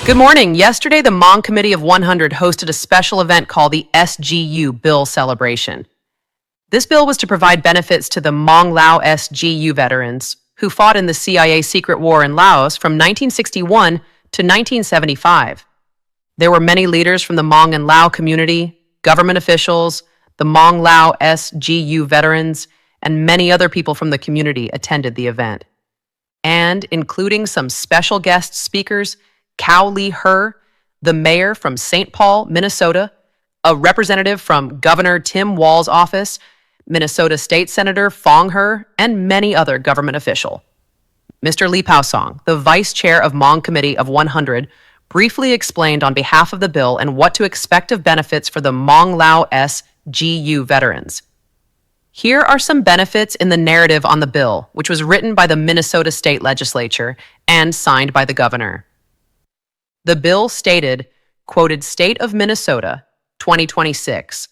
Good morning. Yesterday, the Hmong Committee of 100 hosted a special event called the SGU Bill Celebration. This bill was to provide benefits to the Hmong Lao SGU veterans who fought in the CIA secret war in Laos from 1961 to 1975. There were many leaders from the Hmong and Lao community, government officials, the Hmong Lao SGU veterans, and many other people from the community attended the event. And including some special guest speakers, Cao Lee Her, the mayor from St. Paul, Minnesota, a representative from Governor Tim Walz's office, Minnesota State Senator Fong He, and many other government officials. Mr. Lee Pao-song, the vice chair of Hmong Committee of 100, briefly explained on behalf of the bill and what to expect of benefits for the Hmong Lao SGU veterans. Here are some benefits in the narrative on the bill, which was written by the Minnesota State Legislature and signed by the governor. The bill stated, quoted State of Minnesota, 2026.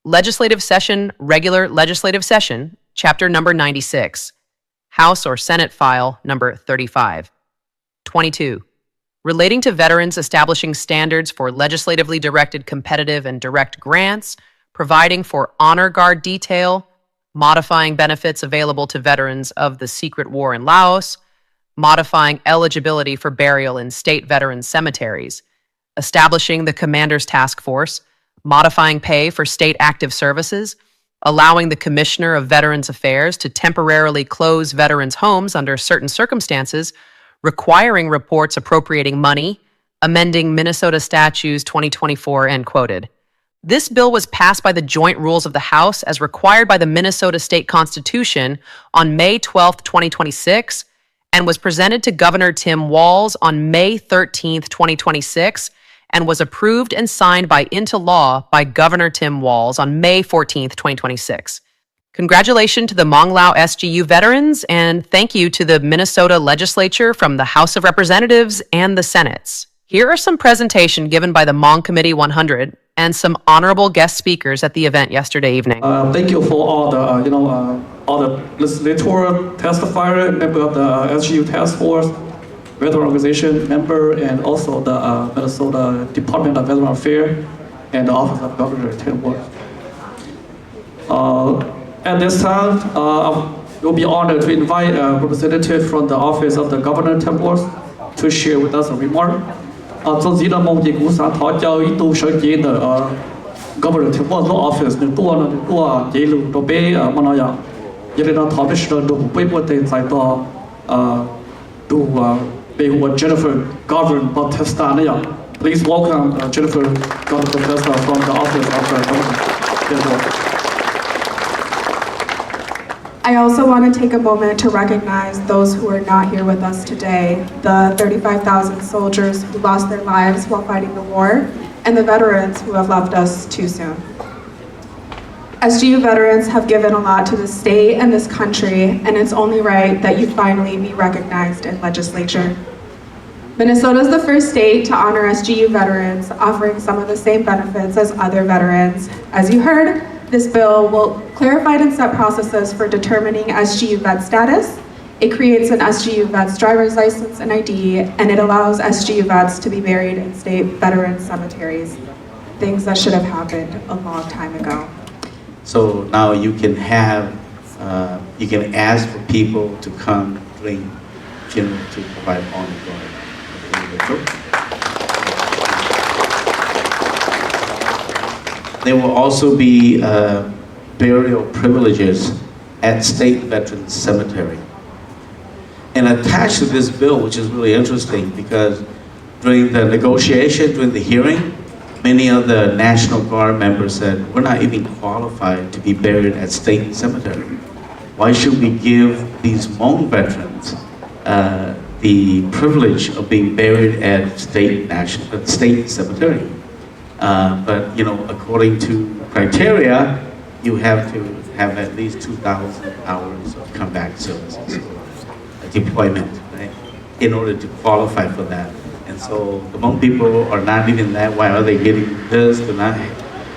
Legislative Session, Regular Legislative Session, Chapter Number 96. House or Senate File Number 35. 22. Relating to veterans establishing standards for legislatively directed competitive and direct grants, providing for honor guard detail, modifying benefits available to veterans of the secret war in Laos, modifying eligibility for burial in state veterans cemeteries, establishing the Commander's Task Force, modifying pay for state active services, allowing the Commissioner of Veterans Affairs to temporarily close veterans' homes under certain circumstances, requiring reports appropriating money, amending Minnesota Statutes 2024, end quoted. This bill was passed by the joint rules of the House as required by the Minnesota State Constitution on May 12, 2026, and was presented to Governor Tim Walz on May 13, 2026, and was approved and signed into law by Governor Tim Walz on May 14, 2026. Congratulations to the Hmong Lao SGU veterans, and thank you to the Minnesota Legislature from the House of Representatives and the Senates. Here are some presentation given by the Hmong Committee 100 and some honorable guest speakers at the event yesterday evening. Thank you for all the, all the legislator testifier, member of the SGU Task Force, Veteran Organization member, and also the Minnesota Department of Veteran Affairs and the Office of Governor Tim Walz. At this time, we'll be honored to invite a representative from the Office of the Governor Tim Walz to share with us a remark. 总之呢，我们估算他教育都上届的governor Tim Walz office 呢多一路都被么那样，因为呢他们是都被迫的在到都被我 Jennifer Governor Bautista 那样。Please welcome Jennifer Governor Bautista from the Office of the Governor. I also want to take a moment to recognize those who are not here with us today, the 35,000 soldiers who lost their lives while fighting the war, and the veterans who have left us too soon. SGU veterans have given a lot to the state and this country, and it's only right that you finally be recognized in legislature. Minnesota is the first state to honor SGU veterans, offering some of the same benefits as other veterans. As you heard, this bill will clarify and set processes for determining SGU vet status. It creates an SGU vet's driver's license and ID, and it allows SGU vets to be buried in state veteran cemeteries, things that should have happened a long time ago. So now you can you can ask for people to come during funeral to provide honor guard. There will also be burial privileges at State Veterans Cemetery. And attached to this bill, which is really interesting because during the negotiation, during the hearing, many of the National Guard members said, we're not even qualified to be buried at State Cemetery. Why should we give these Hmong veterans the privilege of being buried at State Cemetery? But according to criteria, you have to have at least 2,000 hours of comeback services, deployment, right, in order to qualify for that. And so the Hmong people are not even that. Why are they getting this? They're not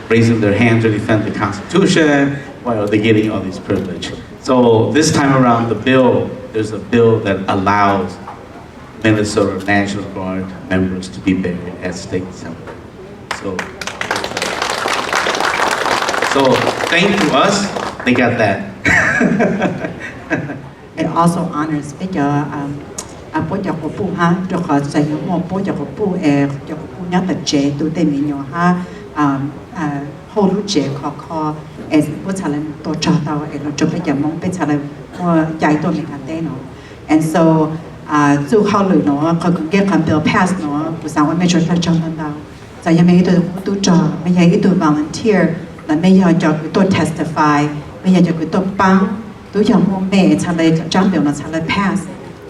raising their hand to defend the Constitution. Why are they getting all these privilege? So this time around, there's a bill that allows Minnesota National Guard members to be buried at State Cemetery. So thank to us, they got that. It also honors bây bố giặc của bố ha cho họ xây một bố giặc của bố nhắc là trẻ tụi tây mình nhỏ ha hồ lũ trẻ khó bố trả lời tổ chức tao nó cho bây giờ mong bây trả lời giải tôi mình cái nó and so dù họ lười nó họ cũng get can bill pass nó bố sáng với mấy chỗ là trong đó giờ giờ mấy tôi cũng cho mấy giờ tôi volunteer là mấy giờ cho tôi testify mấy giờ cho tôi băng tôi giờ mua mẹ trả lời trong bill nó trả lời pass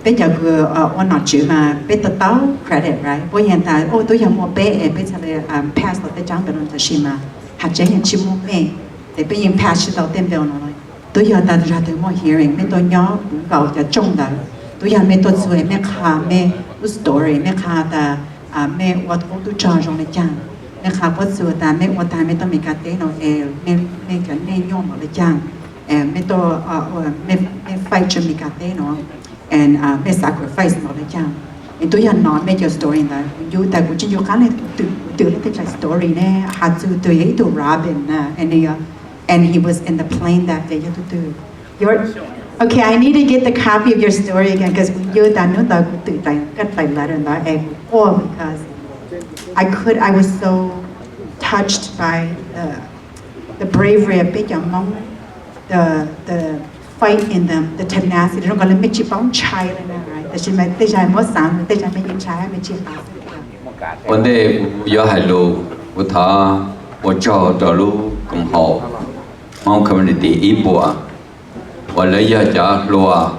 bây giờ cứ nó chịu mà bây giờ tao credit right bây giờ ta tôi giờ mua bé bây giờ là pass là tới trong bill nó chỉ mà hạt chế hiện chỉ mua mẹ để bây giờ pass chỉ đầu tiên bill nó tôi giờ ta ra từ mua hearing mấy tôi nhớ vào giờ trong đó tôi giờ mấy tôi suy mấy khá mấy story mấy khá ta mấy what tôi cho trong này chăng mấy khá what suy ta mấy what ta mấy tôi mấy cái thế nó mấy cái này nhom ở đây chăng mấy tôi mấy fight cho mấy cái thế nó and mấy sacrifice nó đây chăng nên tôi giờ nói mấy cái story đó you ta cũng chỉ you khá là từ lấy cái story này hạt từ từ ấy từ Robin and he was in the plane that day okay, I need to get the copy of your story again because you that know that got by letter and that because I was so touched by the bravery of big among the fight in them, the tenacity. They don't go to make you bound child and that right. They say most sound, they say make you child, make you fast. Vấn đề do hải lù của thọ của cho trò lù cùng hộ mong community ít bùa và lấy giờ cho lùa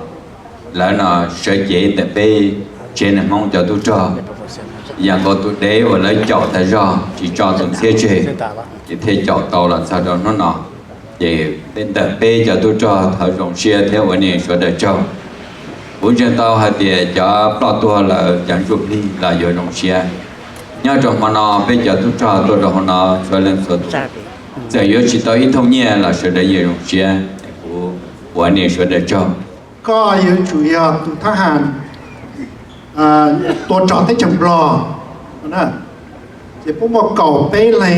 là nó sẽ dễ để bê trên này mong cho tôi cho và có tôi đế và lấy chọn tại do chỉ cho từng xe chế chỉ thế chọn tàu là sao đó nó nọ để đến để bê cho tôi cho thợ dùng xe theo vấn đề số để cho bốn chân tàu hay để cho bao tua là chẳng chụp đi là giờ dùng xe nhớ trong mà nó bây giờ tôi cho tôi rồi nó cho lên số giờ giờ chỉ tới ít thông nhẹ là sẽ để giờ dùng xe của anh sẽ để cho ก็ยัง主要ตัวทหารตัวจอดที่จำลองนะจะพวกมันเก่าไปเลย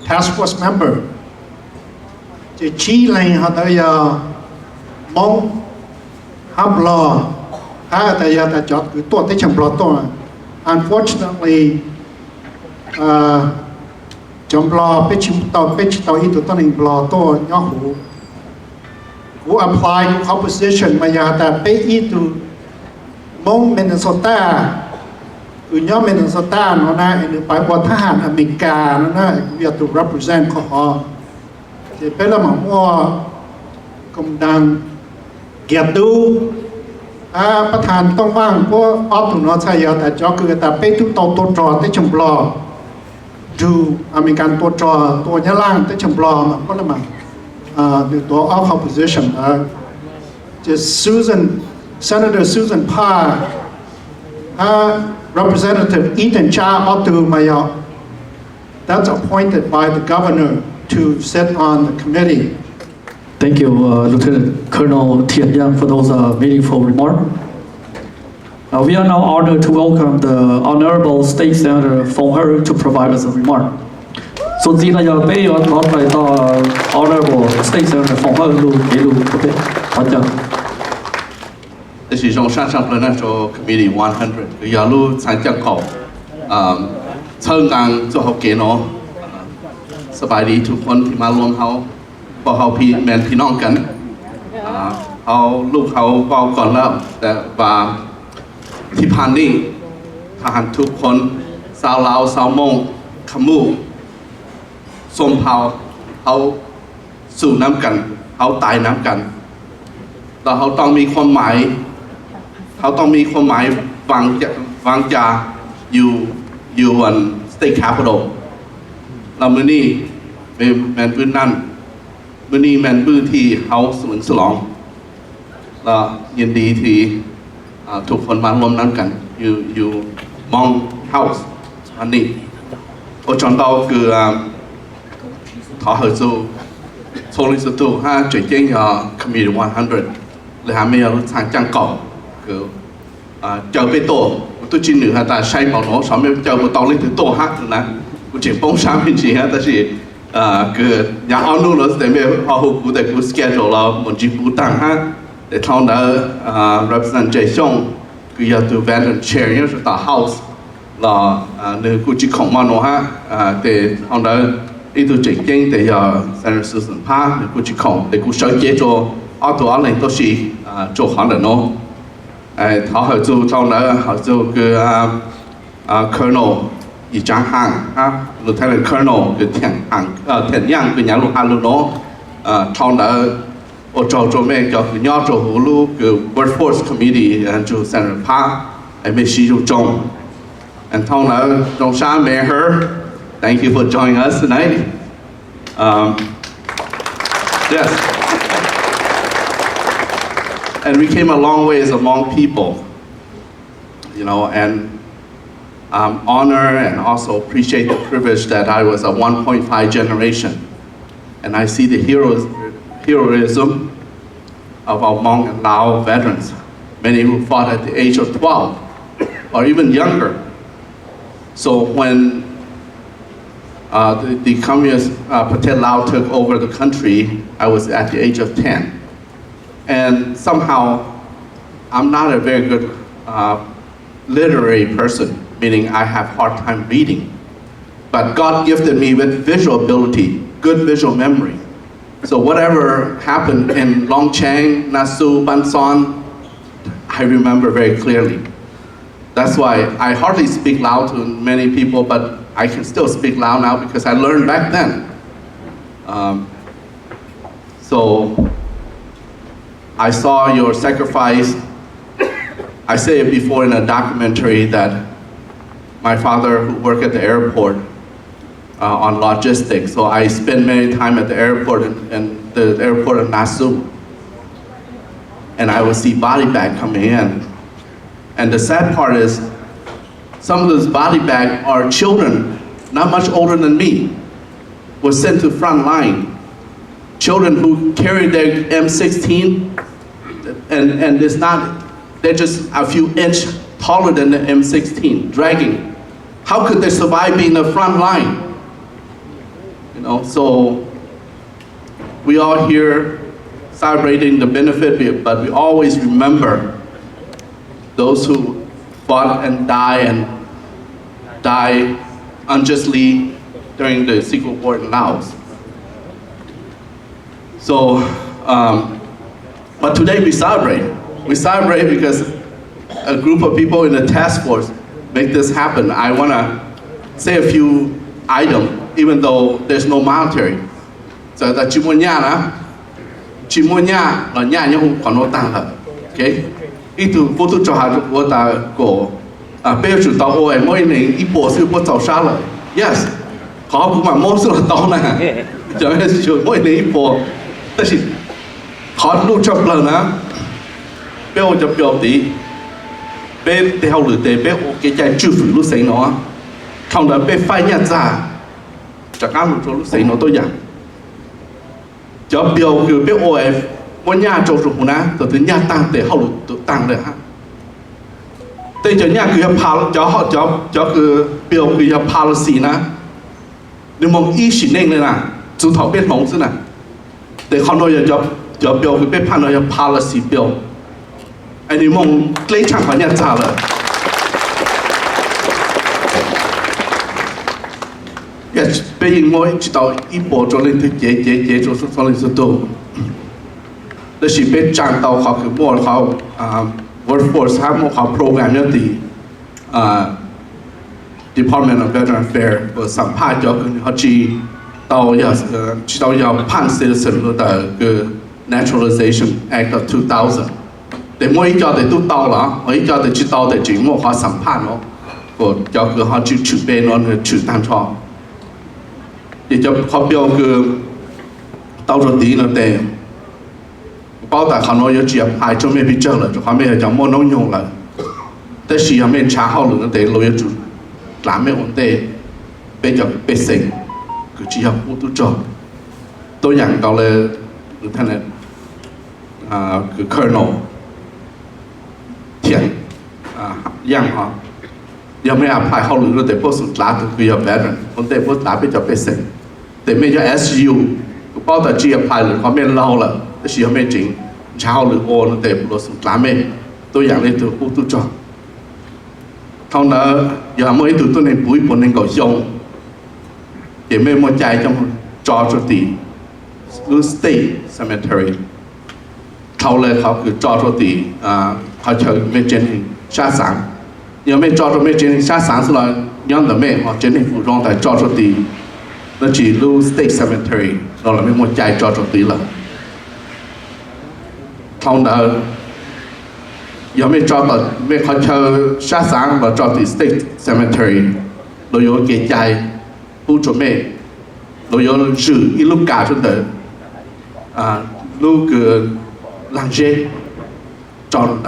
task force member จะชี้เลยเขาแต่ยามองฮับลอแต่ยาแต่จอดคือตัวที่จำลองตัว unfortunately จำลองไปชิมต่ออีตัวนึงบลอตัวย่อหูwho apply to composition มายาแต่ไปอีตัวมงมินนิโซตาคือย่อมินนิโซตาเนาะนะหรือไปวัฒนธรรมอเมริกาเนาะนะwe have to represent เขาจะเป็นละหมาว่ากำดังเกียรติดูประธานต้องว่างเพราะออฟตุนอใช่ยาแต่จอคือแต่ไปทุกตัวจอที่จำลองดูอเมริกันตัวจอตัวยะล่างที่จำลองก็ละหมาthe door of opposition just Senator Susan Parr Representative Ethan Cha Otumaya that's appointed by the governor to sit on the committee. Thank you, Lieutenant Colonel Tian Yang, for those meaningful remarks. We are now honored to welcome the Honorable State Senator Phong Her to provide us a remark. So, xin là giờ bây giờ nói về Honorable State Senator Phong Her luôn để luôn có thể hỏi chân. This is John Presidential Committee 100. Cứ giờ luôn sáng chẳng khẩu, thân ngang cho học kế nó,สบายดีทุกคนที่มารวมเขาพอเขาพี่น้องกันเขาลูกเขาเบาก่อนแล้วแต่ว่าที่ผ่านนี้ทหารทุกคนชาวลาวชาวมงขมูสมเผ่าเขาสู่น้ำกันเขาตายน้ำกันแต่เขาต้องมีความหมายวางจาอยู่วัน State Capital เราเมื่อนี้แมนพื้นนั่นเมื่อนี้แมนพื้นที่เขาสมุนสลองเรายินดีที่ทุกคนมารวมน้ำกันอยู่มองเฮาส์อันนี้โอจอนเราคือถอเหอจูโซลิสตูห้าจุดเจ้งคอมมิชชั่น100เลยหาไม่รู้ทางจังเก่าคือ chờ bê tổ tôi chỉ nửa ta say màu nó sáu mươi chờ một tàu lên từ tổ hát nữa nè cũng chỉ bông sáng bên chỉ ha ta chỉ cái nhà ông nuôi nó để về họ hụt cụ để cụ schedule là một chỉ cụ tăng ha để thằng đó representation cứ giờ từ veteran chair nhớ từ house là nếu cụ chỉ không mà nó ha để thằng đó ít tu chỉ kinh để giờ Senator Susan Pa để cụ chỉ không để cụ sở chế cho ở tổ anh tôi chỉ cho hắn được nó họ hợp作trong đó hợp作cái Colonel Yi Zhang Hang Lieutenant Colonel cái thiện yang cái nhà lúc hai lúc nó trong đó ở trong mấy cái nhỏ trong hồ lô cái Workforce Committee cho Senator Pa mấy sĩ chủ trong trong đó trong sáng Mayor thank you for joining us tonight yes. And we came a long ways among people, you know, and honor and also appreciate the privilege that I was a 1.5 generation. And I see the heroism of our Hmong and Lao veterans, many who fought at the age of 12 or even younger. So when the communist Pathet Lao took over the country, I was at the age of 10. And somehow, I'm not a very good literary person, meaning I have a hard time reading. But God gifted me with visual ability, good visual memory. So whatever happened in Longchang, Nasu, Banson, I remember very clearly. That's why I hardly speak Lao to many people, but I can still speak Lao now because I learned back then. So I saw your sacrifice. I say it before in a documentary that my father who worked at the airport on logistics, so I spent many time at the airport and the airport of Nasu. And I would see body bag coming in. And the sad part is, some of those body bag are children, not much older than me, were sent to front line. Children who carry their M16, and it's not, they're just a few inches taller than the M16, dragging. How could they survive being the front line? You know, so we all here celebrating the benefit, but we always remember those who fought and died unjustly during the Secret War in Laos. So, but today we celebrate. We celebrate because a group of people in the task force make this happen. I want to say a few items, even though there's no monetary. So the chimonya là nhà nhau còn nó tăng hơn, okay? Itu foto cho hai chúng ta có bây giờ tao ôi mỗi ngày ít bộ sự bộ tàu xa rồi, yes, họ cũng mà mỗi sự là tao nè, cho nên mỗi ngày ít bộ,但是họ lúc chụp lần á, bây giờ chụp biểu tí, bây theo lựa đề bây cái trái chụp lúc xây nó, thằng đó bây phải nhận ra, chắc ăn một lúc xây nó tôi nhận. Cho biểu cứ biết ôi mỗi nhà trồng trồng na, từ từ nhà tăng để họ được tăng được ha. Đây cho nhà cứ cho họ cho cứ biểu cứ policy na, nhưng mong ý xin nên là chủ thảo biết mong thế nào, để họ nói cho biểu cứ biết phán nói policy biểu, anh em mong lấy chẳng phải nhà trả rồi. Yes, bây giờ mỗi chỉ tao ít bộ cho lên thực chế cho lên số đồ. Đó là bây trang tao họ cứ mua họ workforce họ mua họ program nhất thì Department of Veteran Affairs và sản phẩm cho họ chỉ tao pan citizen của cái Naturalization Act of 2000. Để mỗi cho để tu tao là mỗi cho để chỉ tao để chỉ mua họ sản phẩm nó của cho cái họ chỉ chuẩn bị nó chủ tăng cho. Để cho họ biểu cái tao rồi tí nó để bao tại họ nói chỉ hai trong mấy picture là cho họ mấy cho mua nông nhung là,แต่是họ mấy trả họ luôn để lôi chủ làm mấy vấn đề bây giờ bây giờ cứ chỉ học phụ cho tôi nhận đó là thế này cái Colonel Thiện ยังฮะยังไม่ apply เข้าหรือแต่พวกสุดท้ายคือ veteran คนแต่พวกสุดท้ายเป็นจะเป็นเซ็นแต่ไม่ใช่ SGU ก็เพราะแต่ G apply หรือเขาไม่เล่าละแต่ชีเขาไม่จริงเช้าหรือโอนแต่พวกสุดท้ายไม่ตัวอย่างนี้ตัวผู้ตัวจอเท่านั้นอย่าไม่ตัวตัวในปุ๋ยปนในก่อยงเดี๋ยวไม่หมดใจtrong Georgia หรือ State Cemetery เขาเลยเขาคือ Georgia เขาเชิญไม่เจนชาสังยังไม่ Georgia ไม่เจนชาสังสุดเลยย้อนแต่ไม่เขาเจนผู้รองแต่ Georgia แล้วจีรู้ State Cemetery เราเลยไม่หมดใจ Georgia ละเขานั้นยังไม่ Georgia ไม่เขาเชิญชาสังมา Georgia State Cemetery เรา有给ใจผู้准备เรา有是一路赶出的路个浪街找的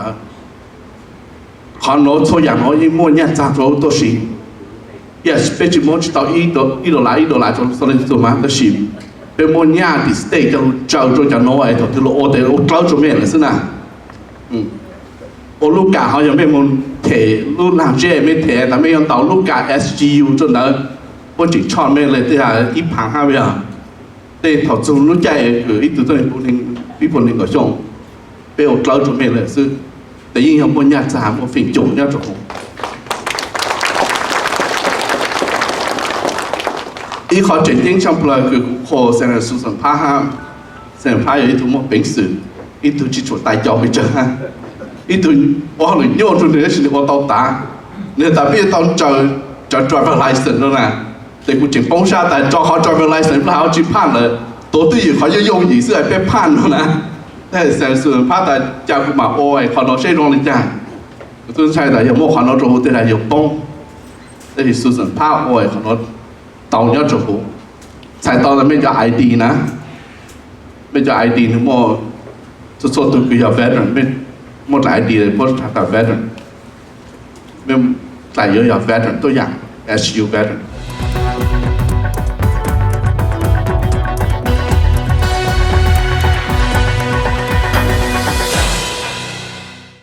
เขาโน้ตตัวอย่างน้อยมั่วเนี่ยจากเราตัวสิyes เป็นจิมอนต่ออีโดลาจนสลิดตัวมาตัวสิเป็นมั่วเนี่ยที่สเต็กจะเจ้าจะน้อยตัวที่เราโอเดโอเกล้าจุ่มเองเลยสินะโอลูกกาเขายังไม่มันเทลูกหลังเจไม่เทแต่ไม่ยังต่อลูกกา SGU จนเนอะพวกจิตชอบไม่เลยที่อีพังห้าเวียแต่ถอดจุ่มลูกใจคืออีตัวนี้พวกนึงพี่พวกนึงก็ช่องเป็นโอเกล้าจุ่มเองเลยซึ่งแต่ยิ่งเขาบนยาสามก็ฝิ่งจุ่มยาจุ่มอีขอเจนยิ่งช่างเปลือยคือโคเซนสุสันพาห้ามเซนพาอยู่ที่ทุ่งมะเป็นสื่ออีตัวจิตจุดตายจอไปเจอฮะอีตัวว่าหรือโยนจนเหนือสิ่งที่ว่าต้องตาเนี่ยแต่พี่ต้องเจอ driver license แล้วนะแต่กูจิงป้องชาแต่จอเขา driver license แล้วเขาจีพันเลยตัวที่อยู่เขาจะโยงหญิงเสื้อไปพันแล้วนะแต่เซนสุนพาแต่จากกูมาโอ้ยขอนอใช้รองเลยจ้าตัวใช่แต่ยังโม่ขอนอจูแต่ยังอยู่ป้องแต่ที่สุนพาโอ้ยขอนอตองยอดจูใส่ตอนนั้นไม่จะ ID นะไม่จะ ID นึกโม่สุดตัวคืออย่า veteran ไม่หมด ID เลยเพราะถ้า veteran ไม่หลายเยอะอย่า veteran ตัวอย่าง SGU veteran